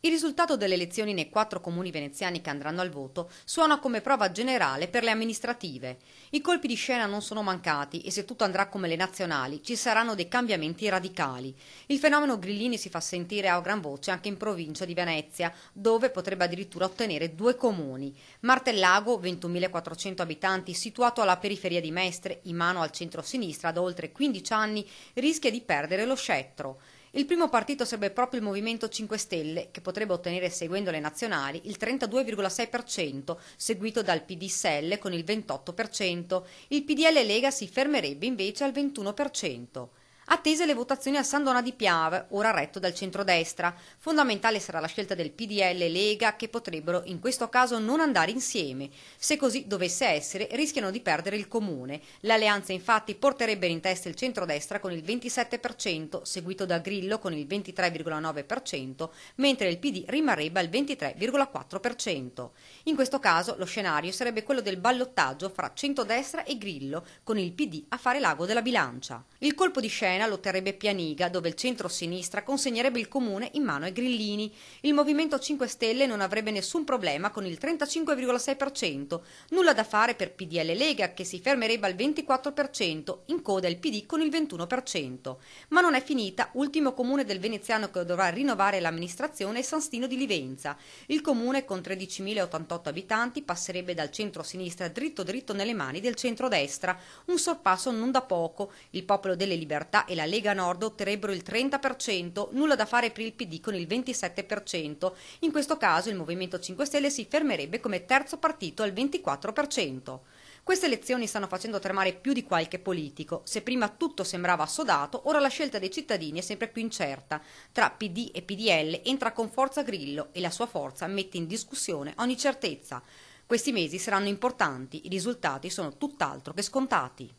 Il risultato delle elezioni nei 4 comuni veneziani che andranno al voto suona come prova generale per le amministrative. I colpi di scena non sono mancati e se tutto andrà come le nazionali ci saranno dei cambiamenti radicali. Il fenomeno Grillini si fa sentire a gran voce anche in provincia di Venezia, dove potrebbe addirittura ottenere 2 comuni. Martellago, 21.400 abitanti, situato alla periferia di Mestre, in mano al centro-sinistra da oltre 15 anni, rischia di perdere lo scettro. Il primo partito sarebbe proprio il Movimento 5 Stelle, che potrebbe ottenere, seguendo le nazionali, il 32,6%, seguito dal PD-SEL con il 28%. Il PDL Lega si fermerebbe invece al 21%. Attese le votazioni a San Donà di Piave, ora retto dal centrodestra. Fondamentale sarà la scelta del PDL e Lega, che potrebbero in questo caso non andare insieme. Se così dovesse essere, rischiano di perdere il comune. L'alleanza infatti porterebbe in testa il centrodestra con il 27%, seguito da Grillo con il 23,9%, mentre il PD rimarrebbe al 23,4%. In questo caso lo scenario sarebbe quello del ballottaggio fra centrodestra e Grillo, con il PD a fare l'ago della bilancia. Il colpo di scena lo otterrebbe Pianiga, dove il centro-sinistra consegnerebbe il comune in mano ai grillini. Il Movimento 5 Stelle non avrebbe nessun problema con il 35,6%, nulla da fare per PDL Lega, che si fermerebbe al 24%, in coda il PD con il 21%. Ma non è finita, ultimo comune del veneziano che dovrà rinnovare l'amministrazione è San Stino di Livenza. Il comune, con 13.088 abitanti, passerebbe dal centro-sinistra dritto dritto nelle mani del centrodestra, un sorpasso non da poco. Il Popolo delle Libertà e la Lega Nord otterrebbero il 30%, nulla da fare per il PD con il 27%. In questo caso il Movimento 5 Stelle si fermerebbe come terzo partito al 24%. Queste elezioni stanno facendo tremare più di qualche politico. Se prima tutto sembrava assodato, ora la scelta dei cittadini è sempre più incerta. Tra PD e PDL entra con forza Grillo e la sua forza mette in discussione ogni certezza. Questi mesi saranno importanti, i risultati sono tutt'altro che scontati.